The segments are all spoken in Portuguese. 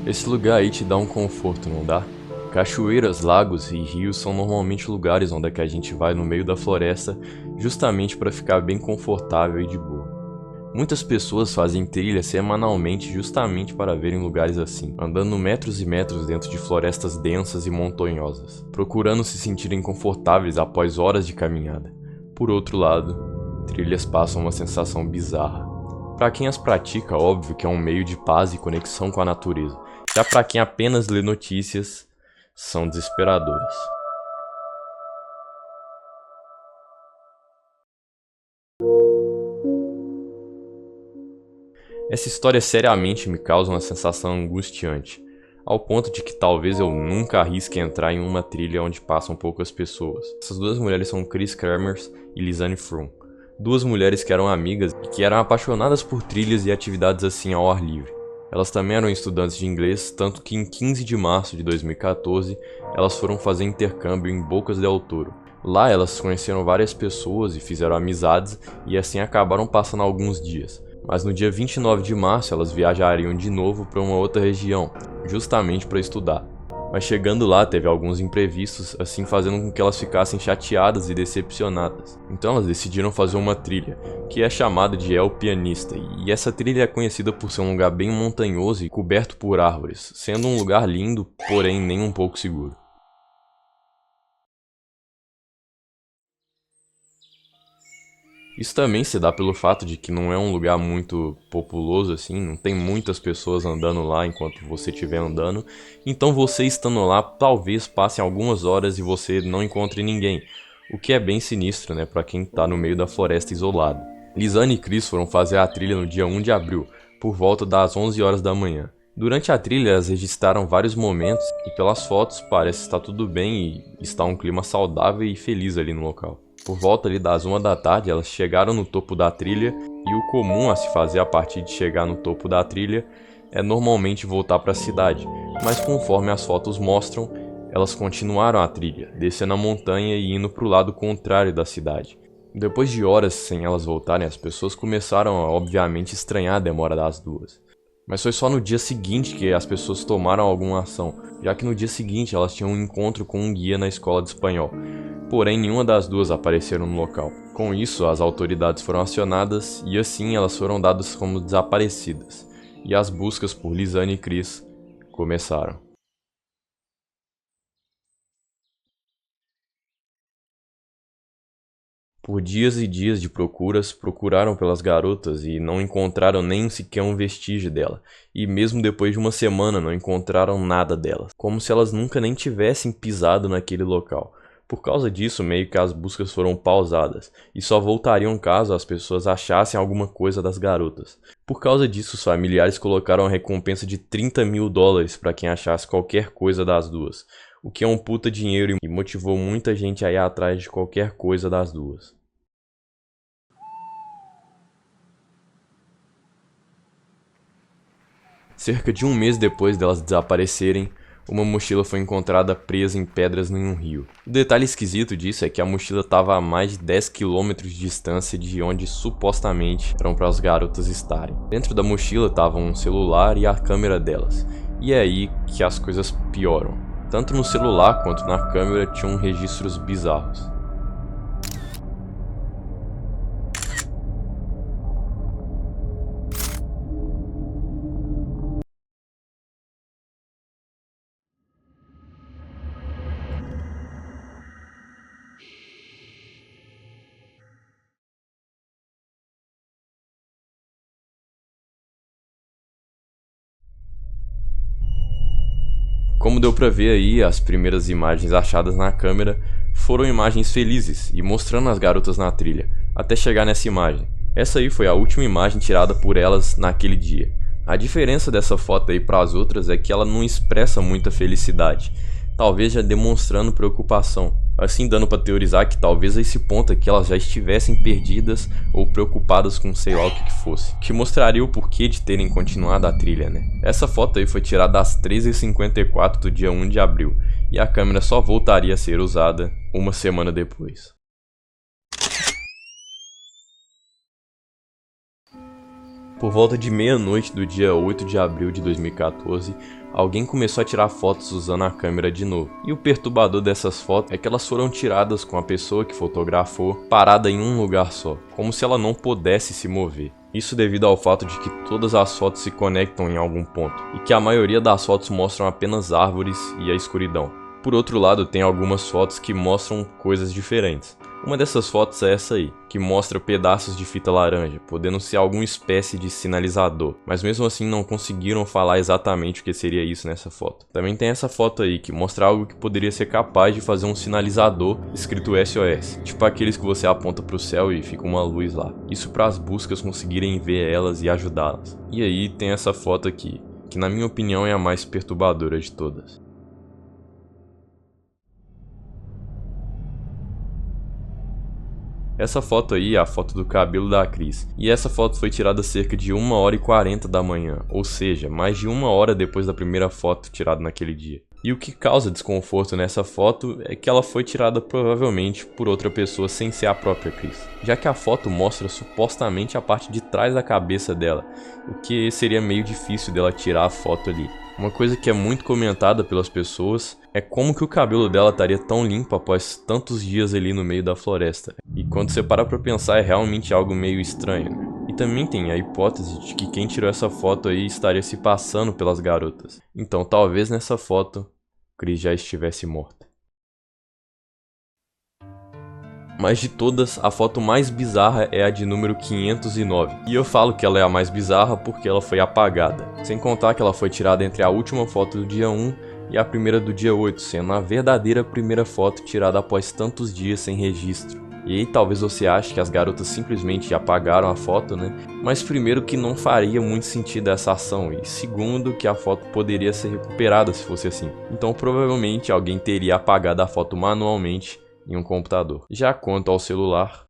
Esse lugar aí te dá um conforto, não dá? Cachoeiras, lagos e rios são normalmente lugares onde é que a gente vai no meio da floresta justamente para ficar bem confortável e de boa. Muitas pessoas fazem trilha semanalmente justamente para verem lugares assim, andando metros e metros dentro de florestas densas e montanhosas, procurando se sentirem confortáveis após horas de caminhada. Por outro lado, trilhas passam uma sensação bizarra. Para quem as pratica, óbvio que é um meio de paz e conexão com a natureza. Já para quem apenas lê notícias, são desesperadoras. Essa história seriamente me causa uma sensação angustiante, ao ponto de que talvez eu nunca arrisque entrar em uma trilha onde passam poucas pessoas. Essas duas mulheres são Chris Kramers e Lisanne Froome, duas mulheres que eram amigas e que eram apaixonadas por trilhas e atividades assim ao ar livre. Elas também eram estudantes de inglês, tanto que em 15 de março de 2014, elas foram fazer intercâmbio em Bocas del Toro. Lá elas conheceram várias pessoas e fizeram amizades e assim acabaram passando alguns dias. Mas no dia 29 de março elas viajariam de novo para uma outra região, justamente para estudar. Mas chegando lá teve alguns imprevistos, assim fazendo com que elas ficassem chateadas e decepcionadas. Então elas decidiram fazer uma trilha, que é chamada de El Pianista, e essa trilha é conhecida por ser um lugar bem montanhoso e coberto por árvores, sendo um lugar lindo, porém nem um pouco seguro. Isso também se dá pelo fato de que não é um lugar muito populoso assim, não tem muitas pessoas andando lá enquanto você estiver andando, então você estando lá talvez passe algumas horas e você não encontre ninguém, o que é bem sinistro, né, para quem tá no meio da floresta isolado. Lisanne e Chris foram fazer a trilha no dia 1 de abril, por volta das 11 horas da manhã. Durante a trilha elas registraram vários momentos e pelas fotos parece estar tudo bem e está um clima saudável e feliz ali no local. Por volta ali das 1 da tarde, elas chegaram no topo da trilha e o comum a se fazer a partir de chegar no topo da trilha é normalmente voltar para a cidade, mas conforme as fotos mostram, elas continuaram a trilha, descendo a montanha e indo para o lado contrário da cidade. Depois de horas sem elas voltarem, as pessoas começaram a obviamente estranhar a demora das duas. Mas foi só no dia seguinte que as pessoas tomaram alguma ação, já que no dia seguinte elas tinham um encontro com um guia na escola de espanhol. Porém, nenhuma das duas apareceram no local. Com isso, as autoridades foram acionadas e assim elas foram dadas como desaparecidas. E as buscas por Lisanne e Chris começaram. Por dias e dias de procuras, procuraram pelas garotas e não encontraram nem sequer um vestígio dela. E mesmo depois de uma semana não encontraram nada delas, como se elas nunca nem tivessem pisado naquele local. Por causa disso, meio que as buscas foram pausadas, e só voltariam caso as pessoas achassem alguma coisa das garotas. Por causa disso, os familiares colocaram a recompensa de $30.000 para quem achasse qualquer coisa das duas, o que é um puta dinheiro e motivou muita gente a ir atrás de qualquer coisa das duas. Cerca de um mês depois delas desaparecerem, uma mochila foi encontrada presa em pedras em um rio. O detalhe esquisito disso é que a mochila estava a mais de 10 quilômetros de distância de onde supostamente eram para as garotas estarem. Dentro da mochila estavam um celular e a câmera delas. E é aí que as coisas pioram. Tanto no celular quanto na câmera tinham registros bizarros. Como deu pra ver aí, as primeiras imagens achadas na câmera foram imagens felizes e mostrando as garotas na trilha, até chegar nessa imagem. Essa aí foi a última imagem tirada por elas naquele dia. A diferença dessa foto aí para as outras é que ela não expressa muita felicidade, talvez já demonstrando preocupação, assim dando para teorizar que talvez a esse ponto aqui elas já estivessem perdidas ou preocupadas com sei lá o que fosse, que mostraria o porquê de terem continuado a trilha, né? Essa foto aí foi tirada às 13h54 do dia 1 de abril, e a câmera só voltaria a ser usada uma semana depois. Por volta de meia-noite do dia 8 de abril de 2014, alguém começou a tirar fotos usando a câmera de novo. E o perturbador dessas fotos é que elas foram tiradas com a pessoa que fotografou parada em um lugar só, como se ela não pudesse se mover. Isso devido ao fato de que todas as fotos se conectam em algum ponto, e que a maioria das fotos mostram apenas árvores e a escuridão. Por outro lado, tem algumas fotos que mostram coisas diferentes. Uma dessas fotos é essa aí, que mostra pedaços de fita laranja, podendo ser alguma espécie de sinalizador, mas mesmo assim não conseguiram falar exatamente o que seria isso nessa foto. Também tem essa foto aí, que mostra algo que poderia ser capaz de fazer um sinalizador escrito SOS, tipo aqueles que você aponta para o céu e fica uma luz lá. Isso para as buscas conseguirem ver elas e ajudá-las. E aí tem essa foto aqui, que na minha opinião é a mais perturbadora de todas. Essa foto aí é a foto do cabelo da Chris, e essa foto foi tirada cerca de 1h40 da manhã, ou seja, mais de 1 hora depois da primeira foto tirada naquele dia. E o que causa desconforto nessa foto é que ela foi tirada provavelmente por outra pessoa sem ser a própria Chris, já que a foto mostra supostamente a parte de trás da cabeça dela, o que seria meio difícil dela tirar a foto ali. Uma coisa que é muito comentada pelas pessoas é como que o cabelo dela estaria tão limpo após tantos dias ali no meio da floresta. E quando você para pra pensar é realmente algo meio estranho, né? E também tem a hipótese de que quem tirou essa foto aí estaria se passando pelas garotas. Então talvez nessa foto, Chris já estivesse morta. Mas de todas, a foto mais bizarra é a de número 509. E eu falo que ela é a mais bizarra porque ela foi apagada. Sem contar que ela foi tirada entre a última foto do dia 1 e a primeira do dia 8, sendo a verdadeira primeira foto tirada após tantos dias sem registro. E aí talvez você ache que as garotas simplesmente apagaram a foto, né? Mas primeiro que não faria muito sentido essa ação, e segundo que a foto poderia ser recuperada se fosse assim. Então provavelmente alguém teria apagado a foto manualmente em um computador. Já quanto ao celular,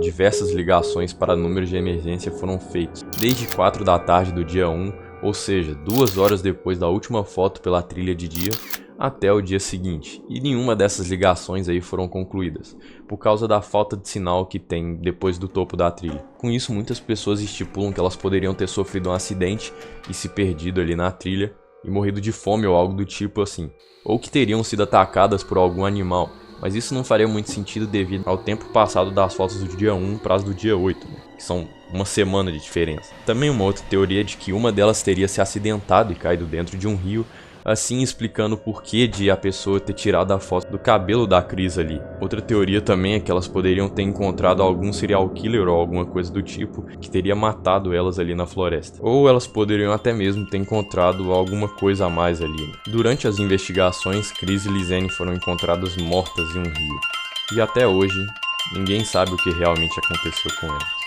diversas ligações para números de emergência foram feitas, desde 4 da tarde do dia 1, ou seja, 2 horas depois da última foto pela trilha de dia, até o dia seguinte, e nenhuma dessas ligações aí foram concluídas, por causa da falta de sinal que tem depois do topo da trilha. Com isso, muitas pessoas estipulam que elas poderiam ter sofrido um acidente e se perdido ali na trilha, e morrido de fome ou algo do tipo assim, ou que teriam sido atacadas por algum animal, mas isso não faria muito sentido devido ao tempo passado das fotos do dia 1 para as do dia 8, né? Que são uma semana de diferença. Também uma outra teoria de que uma delas teria se acidentado e caído dentro de um rio, assim explicando o porquê de a pessoa ter tirado a foto do cabelo da Chris ali. Outra teoria também é que elas poderiam ter encontrado algum serial killer ou alguma coisa do tipo que teria matado elas ali na floresta. Ou elas poderiam até mesmo ter encontrado alguma coisa a mais ali, né? Durante as investigações, Chris e Lizane foram encontradas mortas em um rio. E até hoje, ninguém sabe o que realmente aconteceu com elas.